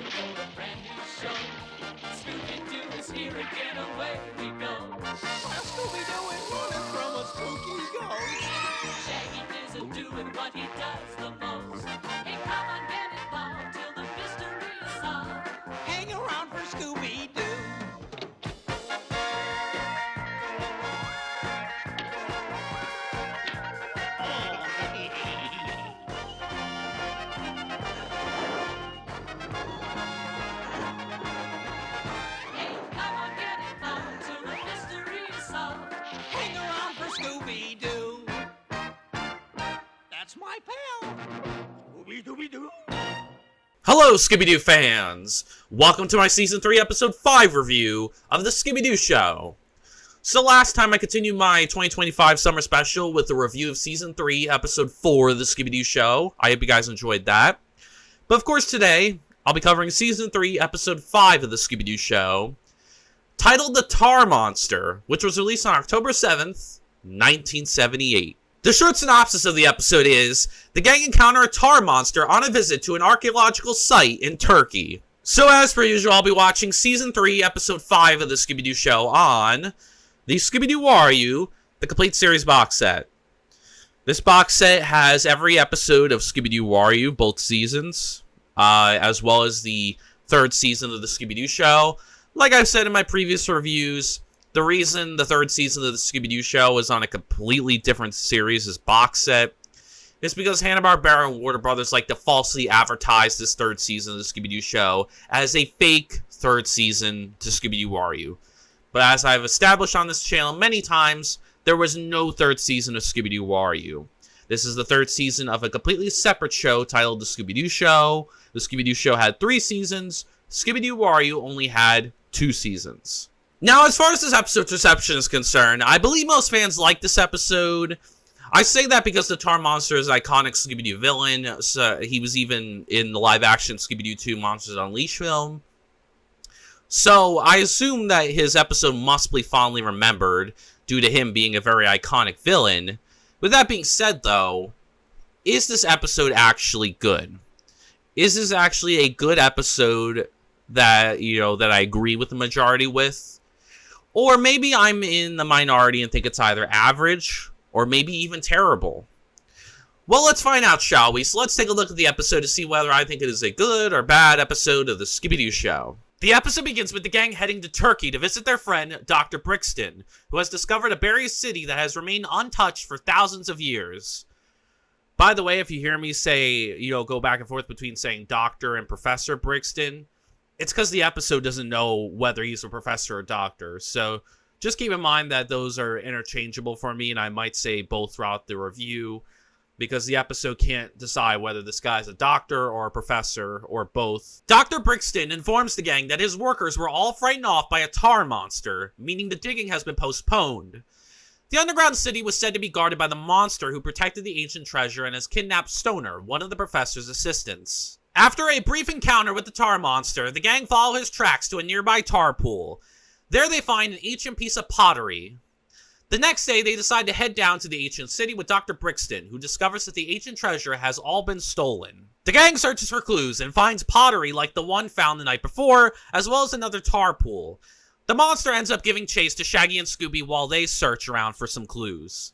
for a brand new show. Scooby Doo is here again, away we go. Scooby Doo is running from a spooky ghost. Shaggy isn't doing what he does the most. Hey, come on, get involved till the mystery is solved. Hang around for Scooby Doo. Hey, come on, get involved till the mystery is solved. Hang around for Scooby Doo. That's my pal. Scooby Dooby Doo. Hello, Scooby Doo fans! Welcome to my Season 3, Episode 5 review of the Scooby Doo Show. So last time I continued my 2025 Summer Special with a review of Season 3, Episode 4 of the Scooby Doo Show. I hope you guys enjoyed that. But of course today, I'll be covering Season 3, Episode 5 of the Scooby Doo Show, titled The Tar Monster, which was released on October 7th, 1978. The short synopsis of the episode is, the gang encounter a tar monster on a visit to an archaeological site in Turkey. So as per usual, I'll be watching Season 3, Episode 5 of the Scooby Doo Show on the Scooby Doo Are You, the complete series box set. This box set has every episode of Scooby Doo Are You, both seasons, as well as the third season of the Scooby Doo Show. Like I've said in my previous reviews, the reason the third season of the Scooby Doo Show is on a completely different series as box set is because Hanna-Barbera and Warner Brothers like to falsely advertise this third season of the Scooby Doo Show as a fake third season to Scooby Doo Are You. But as I've established on this channel many times, there was no third season of Scooby Doo Are You. This is the third season of a completely separate show titled The Scooby Doo Show. The Scooby Doo Show had 3 seasons. Scooby Doo Are You only had 2 seasons. Now, as far as this episode's reception is concerned, I believe most fans like this episode. I say that because the Tar Monster is an iconic Scooby-Doo villain. So he was even in the live-action Scooby-Doo 2 Monsters Unleashed film. So I assume that his episode must be fondly remembered due to him being a very iconic villain. With that being said, though, is this episode actually good? Is this actually a good episode that, that I agree with the majority with? Or maybe I'm in the minority and think it's either average, or maybe even terrible. Well, let's find out, shall we? So let's take a look at the episode to see whether I think it is a good or bad episode of the Scooby Doo Show. The episode begins with the gang heading to Turkey to visit their friend, Dr. Brixton, who has discovered a buried city that has remained untouched for thousands of years. By the way, if you hear me say, go back and forth between saying Dr. and Professor Brixton, it's because the episode doesn't know whether he's a professor or doctor. So just keep in mind that those are interchangeable for me, and I might say both throughout the review, because the episode can't decide whether this guy's a doctor or a professor or both. Dr. Brixton informs the gang that his workers were all frightened off by a tar monster, meaning the digging has been postponed. The underground city was said to be guarded by the monster who protected the ancient treasure and has kidnapped Stoner, one of the professor's assistants. After a brief encounter with the tar monster, the gang follow his tracks to a nearby tar pool. There they find an ancient piece of pottery. The next day, they decide to head down to the ancient city with Dr. Brixton, who discovers that the ancient treasure has all been stolen. The gang searches for clues and finds pottery like the one found the night before, as well as another tar pool. The monster ends up giving chase to Shaggy and Scooby while they search around for some clues.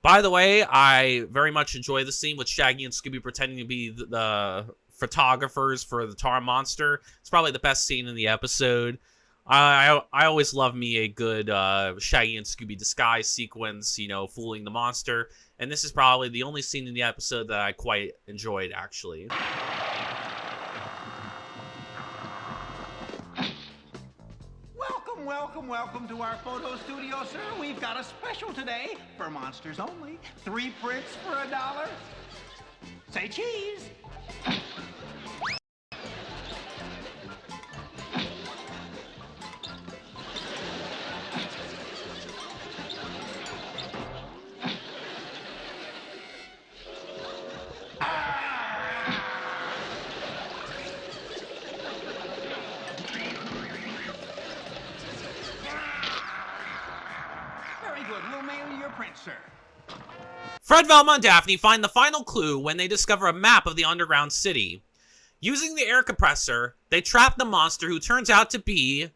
By the way, I very much enjoy the scene with Shaggy and Scooby pretending to be the photographers for the tar monster. It's probably the best scene in the episode. I always love me a good Shaggy and Scooby disguise sequence, fooling the monster. And this is probably the only scene in the episode that I quite enjoyed, actually. Welcome to our photo studio, sir. We've got a special today for monsters only. 3 prints for $1. Say cheese. We'll mail you your print, sir. Fred, Velma, and Daphne find the final clue when they discover a map of the underground city. Using the air compressor, they trap the monster, who turns out to be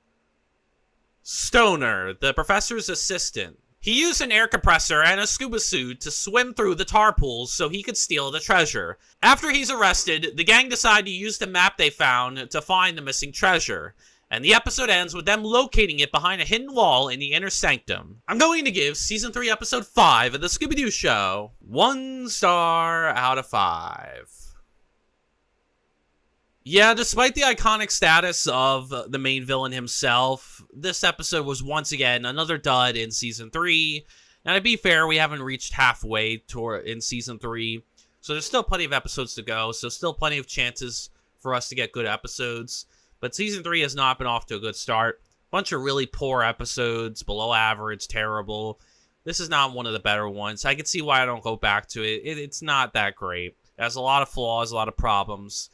Stoner, the professor's assistant. He used an air compressor and a scuba suit to swim through the tar pools so he could steal the treasure. After he's arrested, the gang decide to use the map they found to find the missing treasure. And the episode ends with them locating it behind a hidden wall in the inner sanctum. I'm going to give Season 3, Episode 5 of the Scooby Doo Show 1 star out of 5. Yeah, despite the iconic status of the main villain himself, this episode was once again another dud in Season 3. Now, to be fair, we haven't reached halfway in Season 3, so there's still plenty of episodes to go, so still plenty of chances for us to get good episodes. But Season 3 has not been off to a good start. Bunch of really poor episodes, below average, terrible. This is not one of the better ones. I can see why I don't go back to it. It's not that great. It has a lot of flaws, a lot of problems.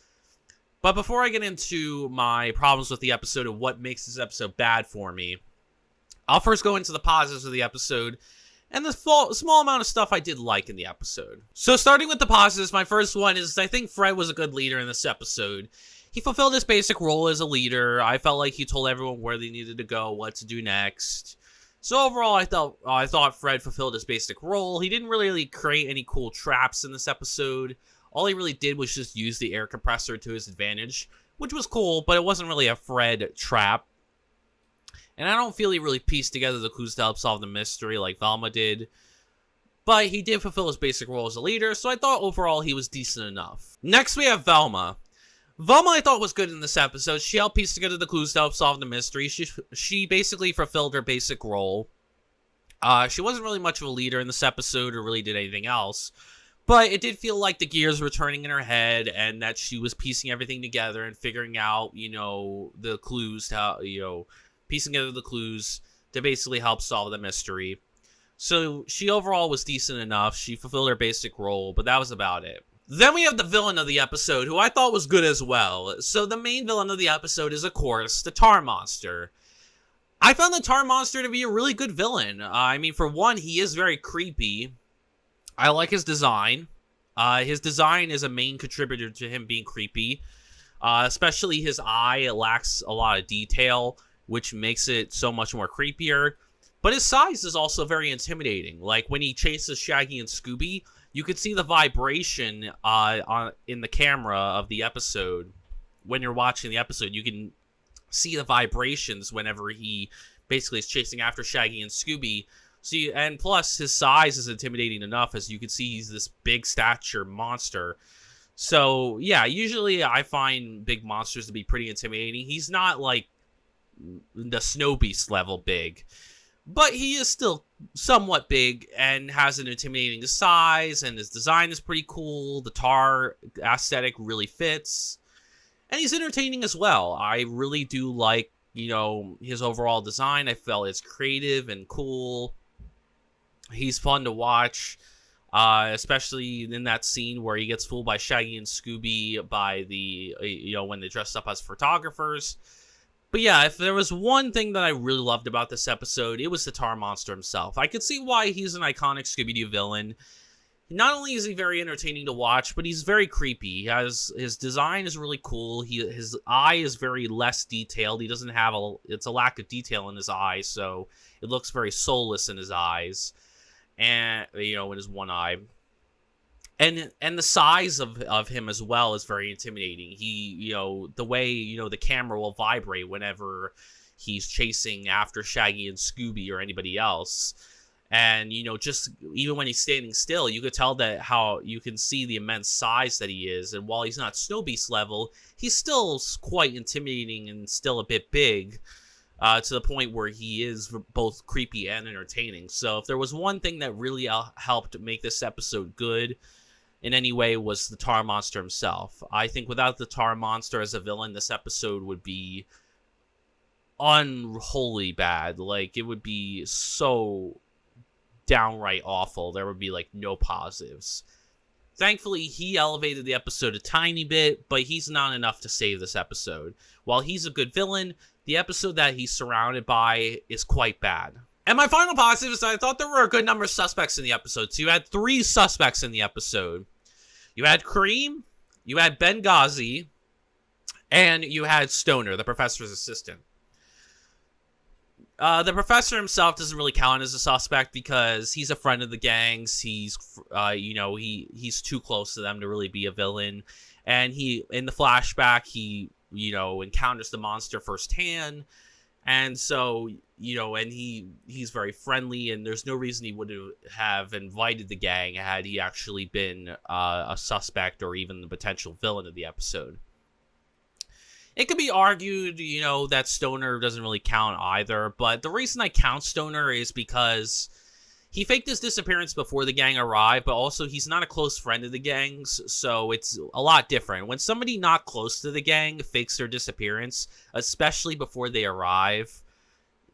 But before I get into my problems with the episode and what makes this episode bad for me, I'll first go into the positives of the episode and the small amount of stuff I did like in the episode. So starting with the positives, my first one is I think Fred was a good leader in this episode. He fulfilled his basic role as a leader. I felt like he told everyone where they needed to go, what to do next. So overall, I thought Fred fulfilled his basic role. He didn't really create any cool traps in this episode. All he really did was just use the air compressor to his advantage, which was cool, but it wasn't really a Fred trap. And I don't feel he really pieced together the clues to help solve the mystery like Velma did. But he did fulfill his basic role as a leader, so I thought overall he was decent enough. Next, we have Velma. Velma, I thought, was good in this episode. She helped piece together the clues to help solve the mystery. She basically fulfilled her basic role. She wasn't really much of a leader in this episode or really did anything else. But it did feel like the gears were turning in her head and that she was piecing everything together and figuring out, the clues, piecing together the clues to basically help solve the mystery. So she overall was decent enough. She fulfilled her basic role, but that was about it. Then we have the villain of the episode, who I thought was good as well. So the main villain of the episode is, of course, the Tar Monster. I found the Tar Monster to be a really good villain. For one, he is very creepy. I like his design. His design is a main contributor to him being creepy. Especially his eye. It lacks a lot of detail, which makes it so much more creepier. But his size is also very intimidating. Like when he chases Shaggy and Scooby, you could see the vibration in the camera of the episode. When you're watching the episode, you can see the vibrations whenever he basically is chasing after Shaggy and Scooby. And plus, his size is intimidating enough, as you can see he's this big stature monster. So, yeah, usually I find big monsters to be pretty intimidating. He's not like the Snow Beast level big, but he is still somewhat big and has an intimidating size, and his design is pretty cool. The tar aesthetic really fits, and he's entertaining as well. I really do like, his overall design. I felt it's creative and cool. He's fun to watch, especially in that scene where he gets fooled by Shaggy and Scooby by when they dress up as photographers. But yeah, if there was one thing that I really loved about this episode, it was the Tar Monster himself. I could see why he's an iconic Scooby-Doo villain. Not only is he very entertaining to watch, but he's very creepy. His design is really cool. His eye is very less detailed. He doesn't have it's a lack of detail in his eye, so it looks very soulless in his eyes. And, in his one eye. And the size of him as well is very intimidating. He, the way, the camera will vibrate whenever he's chasing after Shaggy and Scooby or anybody else. And, just even when he's standing still, you could tell that how you can see the immense size that he is. And while he's not Snow Beast level, he's still quite intimidating and still a bit big. To the point where he is both creepy and entertaining. So if there was one thing that really helped make this episode good in any way, was the Tar Monster himself. I think without the Tar Monster as a villain, this episode would be unholy bad. Like, it would be so downright awful. There would be, no positives. Thankfully, he elevated the episode a tiny bit, but he's not enough to save this episode. While he's a good villain, the episode that he's surrounded by is quite bad. And my final positive is that I thought there were a good number of suspects in the episode. So you had 3 suspects in the episode. You had Kareem, you had Benghazi, And you had Stoner, the professor's assistant. The professor himself doesn't really count as a suspect because he's a friend of the gangs. He's, he's too close to them to really be a villain. And in the flashback, he, encounters the monster firsthand. And so, and he's very friendly, and there's no reason he would have invited the gang had he actually been a suspect or even the potential villain of the episode. It could be argued, that Stoner doesn't really count either, but the reason I count Stoner is because he faked his disappearance before the gang arrived, but also he's not a close friend of the gang's, so it's a lot different. When somebody not close to the gang fakes their disappearance, especially before they arrive,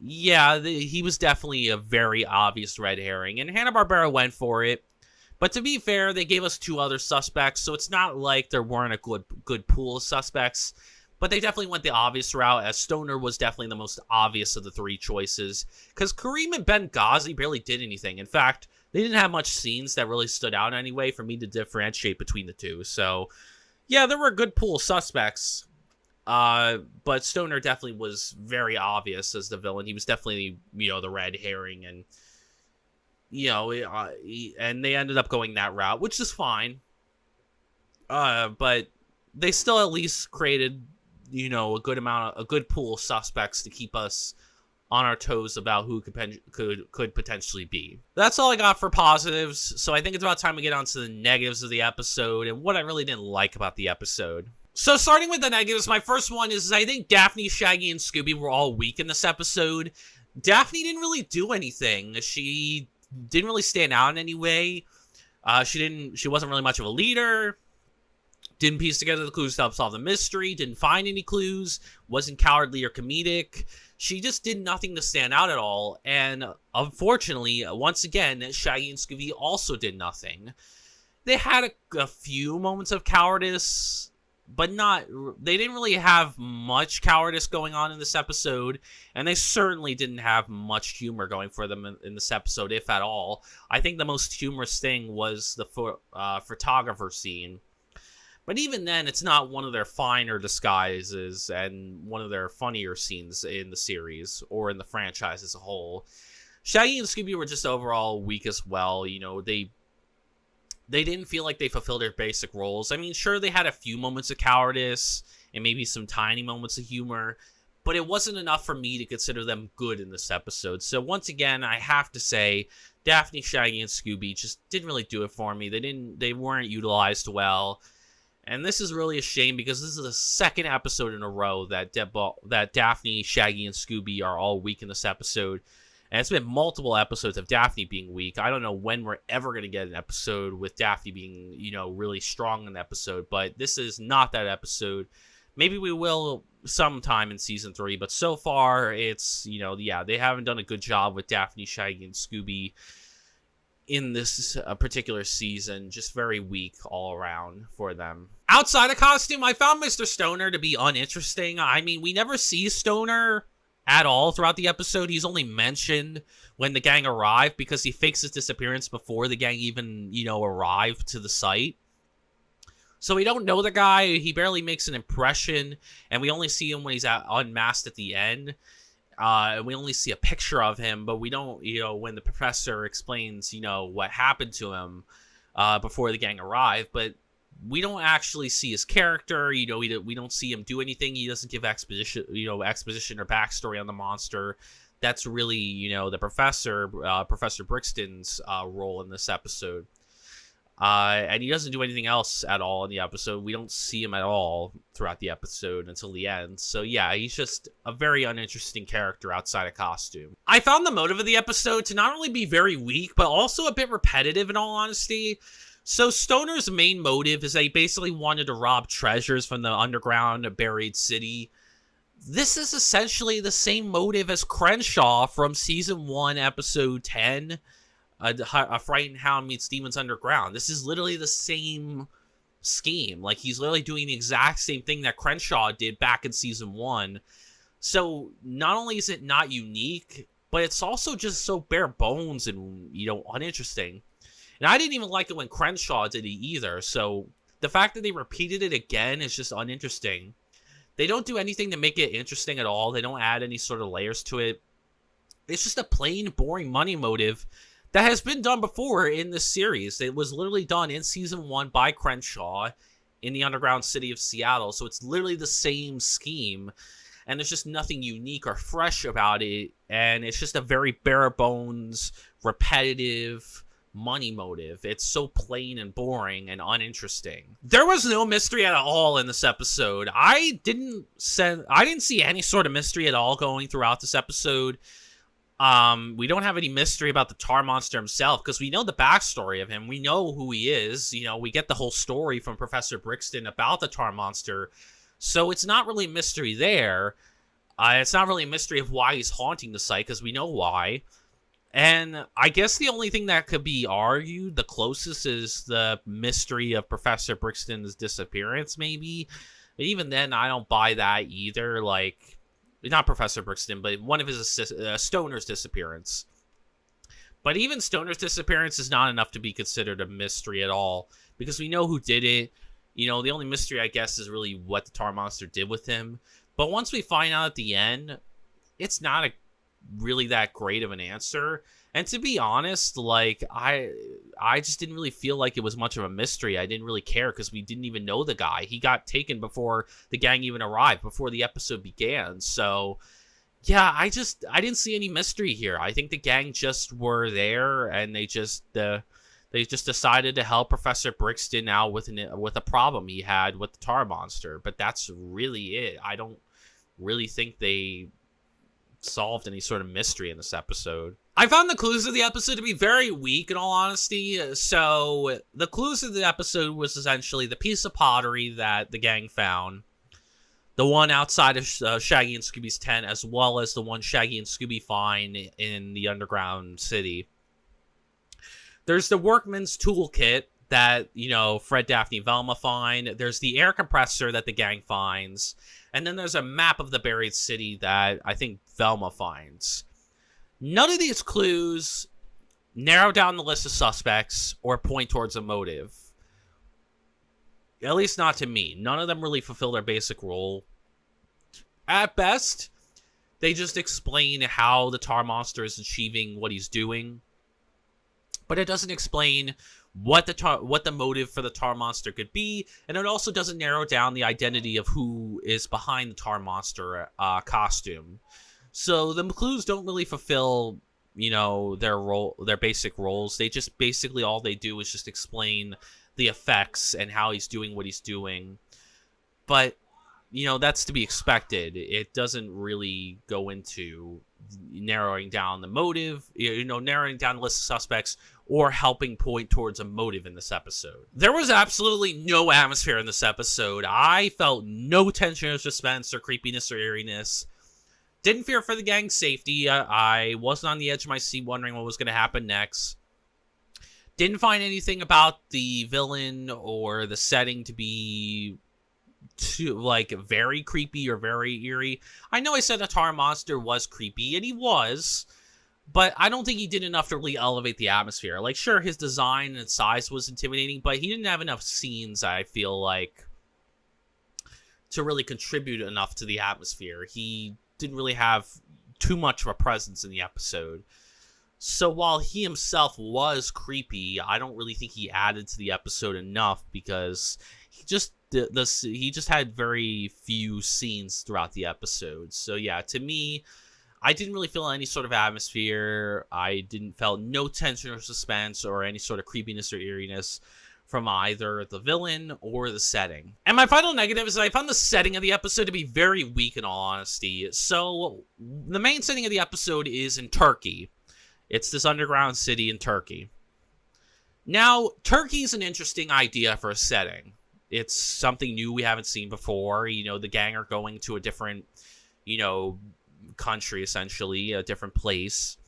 yeah, he was definitely a very obvious red herring, and Hanna-Barbera went for it. But to be fair, they gave us 2 other suspects, so it's not like there weren't a good pool of suspects. But they definitely went the obvious route, as Stoner was definitely the most obvious of the 3 choices. Because Kareem and Benghazi barely did anything. In fact, they didn't have much scenes that really stood out anyway for me to differentiate between the 2. So, yeah, there were a good pool of suspects. But Stoner definitely was very obvious as the villain. He was definitely, the red herring. And, and they ended up going that route, which is fine. But they still at least created a good pool of suspects to keep us on our toes about who could potentially be. That's all I got for positives, so I think it's about time we get on to the negatives of the episode and what I really didn't like about the episode. So starting with the negatives, my first one is I think Daphne, Shaggy, and Scooby were all weak in this episode. Daphne didn't really do anything. She didn't really stand out in any way. She wasn't really much of a leader. Didn't piece together the clues to help solve the mystery, didn't find any clues, wasn't cowardly or comedic. She just did nothing to stand out at all, and unfortunately, once again, Shaggy and Scooby also did nothing. They had a few moments of cowardice, but they didn't really have much cowardice going on in this episode, and they certainly didn't have much humor going for them in this episode, if at all. I think the most humorous thing was the photographer scene. But even then, it's not one of their finer disguises and one of their funnier scenes in the series or in the franchise as a whole. Shaggy and Scooby were just overall weak as well. They didn't feel like they fulfilled their basic roles. I mean, sure, they had a few moments of cowardice and maybe some tiny moments of humor, but it wasn't enough for me to consider them good in this episode. So once again, I have to say, Daphne, Shaggy, and Scooby just didn't really do it for me. They weren't utilized well. And this is really a shame because this is the second episode in a row that Daphne, Shaggy, and Scooby are all weak in this episode. And it's been multiple episodes of Daphne being weak. I don't know when we're ever going to get an episode with Daphne being, really strong in the episode. But this is not that episode. Maybe we will sometime in Season 3. But so far, it's, they haven't done a good job with Daphne, Shaggy, and Scooby in this particular season. Just very weak all around for them. Outside of costume, I found Mr. Stoner to be uninteresting. I mean, we never see Stoner at all throughout the episode. He's only mentioned when the gang arrive because he fakes his disappearance before the gang even, arrive to the site. So we don't know the guy. He barely makes an impression, and we only see him when he's unmasked at the end. And we only see a picture of him, but we don't, when the professor explains, what happened to him before the gang arrived. But we don't actually see his character. We don't see him do anything. He doesn't give exposition or backstory on the monster. That's really, the Professor Brixton's role in this episode. And he doesn't do anything else at all in the episode. We don't see him at all throughout the episode until the end. So yeah, he's just a very uninteresting character outside of costume. I found the motive of the episode to not only be very weak, but also a bit repetitive in all honesty. So Stoner's main motive is that he basically wanted to rob treasures from the underground buried city. This is essentially the same motive as Crenshaw from Season 1, Episode 10, A Frightened Hound Meets Demons Underground. This is literally the same scheme. Like, he's literally doing the exact same thing that Crenshaw did back in Season 1. So, not only is it not unique, but it's also just so bare bones and, uninteresting. And I didn't even like it when Crenshaw did it either, so the fact that they repeated it again is just uninteresting. They don't do anything to make it interesting at all. They don't add any sort of layers to it. It's just a plain, boring money motive that has been done before in this series. It was literally done in Season 1 by Crenshaw in the underground city of Seattle. So it's literally the same scheme. And there's just nothing unique or fresh about it. And it's just a very bare bones, repetitive money motive. It's so plain and boring and uninteresting. There was no mystery at all in this episode. I didn't see any sort of mystery at all going throughout this episode. We don't have any mystery about the tar monster himself because we know the backstory of him. We know who he is. You know, we get the whole story from Professor Brixton about the tar monster. So it's not really a mystery there. It's not really a mystery of why he's haunting the site because we know why. And I guess the only thing that could be argued the closest is the mystery of Professor Brixton's disappearance, maybe. But even then, I don't buy that either. Like, not Professor Brixton, but one of his Stoner's disappearance. But even Stoner's disappearance is not enough to be considered a mystery at all because we know who did it. You know, the only mystery, I guess, is really what the tar monster did with him. But once we find out at the end, it's not really that great of an answer. And to be honest, like, I just didn't really feel like it was much of a mystery. I didn't really care because we didn't even know the guy. He got taken before the gang even arrived, before the episode began. So, yeah, I didn't see any mystery here. I think the gang just were there, and they just decided to help Professor Brixton out with a problem he had with the tar monster. But that's really it. I don't really think they solved any sort of mystery in this episode. I found the clues of the episode to be very weak, in all honesty. So the clues of the episode was essentially the piece of pottery that the gang found, the one outside of Shaggy and Scooby's tent, as well as the one Shaggy and Scooby find in the underground city. There's the workman's toolkit that, you know, Fred, Daphne, Velma find. There's the air compressor that the gang finds. And then there's a map of the buried city that I think Velma finds. None of these clues narrow down the list of suspects or point towards a motive. At least not to me. None of them really fulfill their basic role. At best, they just explain how the tar monster is achieving what he's doing. But it doesn't explain what the motive for the tar monster could be, and it also doesn't narrow down the identity of who is behind the tar monster costume. So the clues don't really fulfill, you know, their basic roles. They just basically all they do is just explain the effects and how he's doing what he's doing. But, you know, that's to be expected. It doesn't really go into narrowing down the motive, you know, narrowing down the list of suspects, or helping point towards a motive in this episode. There was absolutely no atmosphere in this episode. I felt no tension or suspense or creepiness or eeriness. Didn't fear for the gang's safety. I wasn't on the edge of my seat wondering what was going to happen next. Didn't find anything about the villain or the setting to be very creepy or very eerie. I know I said the tar monster was creepy, and he was, but I don't think he did enough to really elevate the atmosphere. Like, sure, his design and size was intimidating, but he didn't have enough scenes, I feel like, to really contribute enough to the atmosphere. He didn't really have too much of a presence in the episode. So while he himself was creepy, I don't really think he added to the episode enough because he just had very few scenes throughout the episode. So yeah, to me, I didn't really feel any sort of atmosphere. I felt no tension or suspense or any sort of creepiness or eeriness from either the villain or the setting. And my final negative is that I found the setting of the episode to be very weak, in all honesty. So the main setting of the episode is in Turkey. It's this underground city in Turkey. Now, Turkey is an interesting idea for a setting. It's something new we haven't seen before. You know, the gang are going to a different, you know, country, essentially, a different place.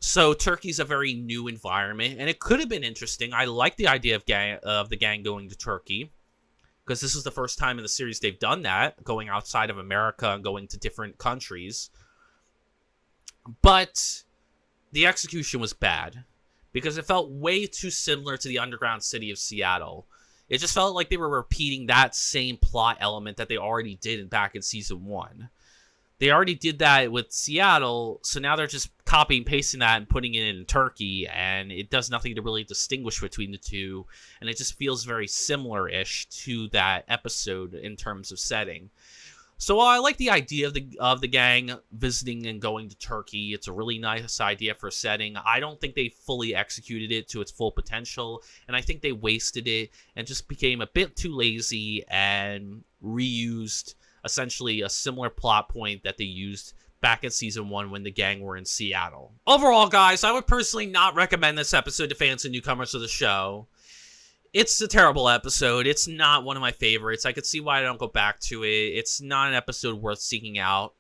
So Turkey's a very new environment, and it could have been interesting. I like the idea of the gang going to Turkey, because this is the first time in the series they've done that, going outside of America and going to different countries. But the execution was bad, because it felt way too similar to the underground city of Seattle. It just felt like they were repeating that same plot element that they already did back in season 1. They already did that with Seattle, so now they're just copying and pasting that and putting it in Turkey, and it does nothing to really distinguish between the two, and it just feels very similar-ish to that episode in terms of setting. So while I like the idea of the gang visiting and going to Turkey, it's a really nice idea for a setting. I don't think they fully executed it to its full potential, and I think they wasted it and just became a bit too lazy and reused essentially a similar plot point that they used back in season 1 when the gang were in Seattle. Overall, guys, I would personally not recommend this episode to fans and newcomers of the show. It's a terrible episode. It's not one of my favorites. I could see why I don't go back to it. It's not an episode worth seeking out.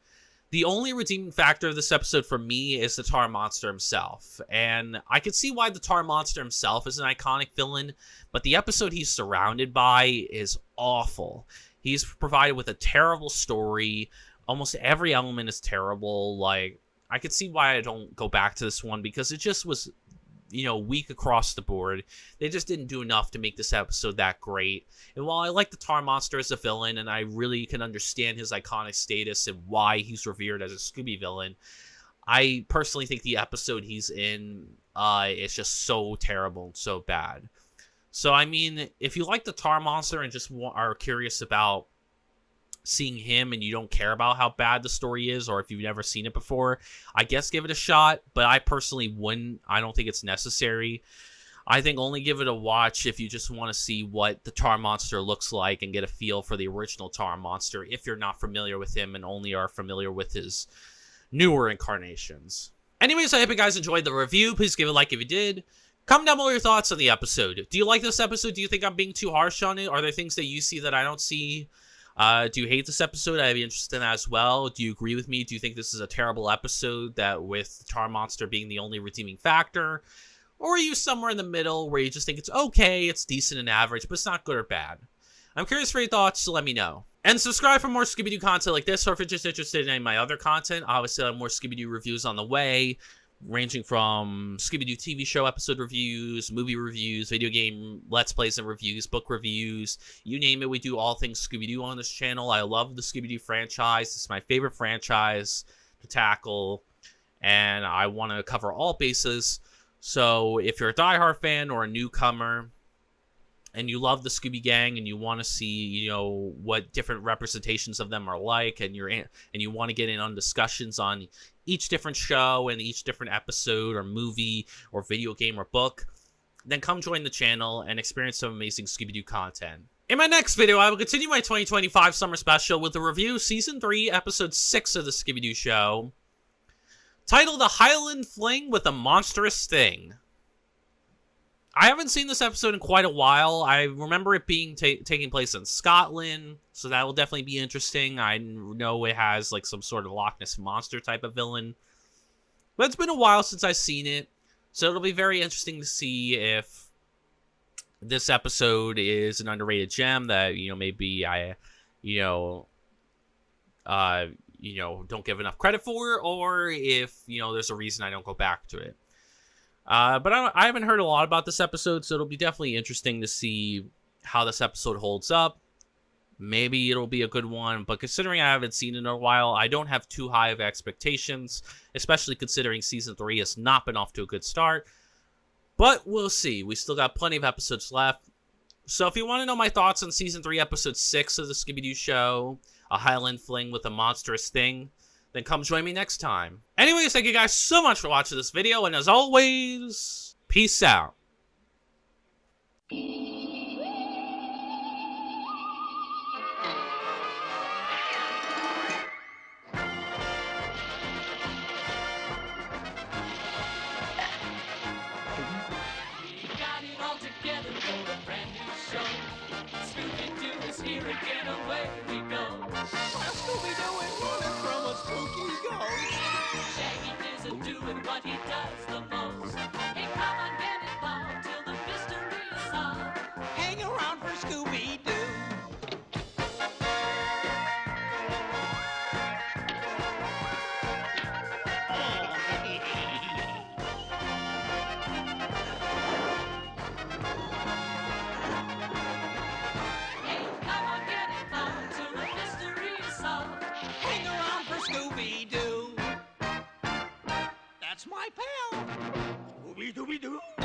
The only redeeming factor of this episode for me is the Tar Monster himself. And I could see why the Tar Monster himself is an iconic villain, but the episode he's surrounded by is awful. He's provided with a terrible story. Almost every element is terrible. Like, I could see why I don't go back to this one, because it just was, weak across the board. They just didn't do enough to make this episode that great. And while I like the Tar Monster as a villain, and I really can understand his iconic status and why he's revered as a Scooby villain, I personally think the episode he's in is just so terrible and so bad. So, I mean, if you like the Tar Monster and just are curious about seeing him and you don't care about how bad the story is, or if you've never seen it before, I guess give it a shot, but I personally wouldn't. I don't think it's necessary. I think only give it a watch if you just want to see what the Tar Monster looks like and get a feel for the original Tar Monster if you're not familiar with him and only are familiar with his newer incarnations. Anyways, I hope you guys enjoyed the review. Please give it a like if you did. Comment down below your thoughts on the episode. Do you like this episode? Do you think I'm being too harsh on it? Are there things that you see that I don't see? Do you hate this episode? I'd be interested in that as well. Do you agree with me? Do you think this is a terrible episode that with the Tar Monster being the only redeeming factor? Or are you somewhere in the middle where you just think it's okay, it's decent and average, but it's not good or bad? I'm curious for your thoughts, so let me know. And subscribe for more Scooby Doo content like this, or if you're just interested in any of my other content, obviously I have more Scooby Doo reviews on the way, ranging from Scooby Doo TV show episode reviews, movie reviews, video game Let's Plays and reviews, book reviews, you name it, we do all things Scooby Doo on this channel. I love the Scooby Doo franchise. It's my favorite franchise to tackle, and I want to cover all bases. So if you're a diehard fan or a newcomer, and you love the Scooby Gang, and you want to see, what different representations of them are like, and you want to get in on discussions on each different show and each different episode or movie or video game or book, then come join the channel and experience some amazing Scooby Doo content. In my next video, I will continue my 2025 summer special with a review Season 3, Episode 6 of the Scooby Doo Show, titled A Highland Fling with a Monstrous Thing. I haven't seen this episode in quite a while. I remember it being taking place in Scotland, so that will definitely be interesting. I know it has like some sort of Loch Ness Monster type of villain, but it's been a while since I've seen it, so it'll be very interesting to see if this episode is an underrated gem that maybe I don't give enough credit for, or if there's a reason I don't go back to it. But I haven't heard a lot about this episode, so it'll be definitely interesting to see how this episode holds up. Maybe it'll be a good one, but considering I haven't seen it in a while, I don't have too high of expectations, especially considering Season 3 has not been off to a good start. But we'll see. We still got plenty of episodes left. So if you want to know my thoughts on Season 3, Episode 6 of the Scooby Doo Show, A Highland Fling with a Monstrous Thing, then come join me next time. Anyways, thank you guys so much for watching this video, and as always, peace out. We got it all together for a brand new show. Scooby Doo is here again, away we go. Scooby Doo is running from a spooky ghost. Shaggy isn't doing what he does the most. Hey, come on, get involved till the mystery is solved. my pal. Scooby Dooby Doo.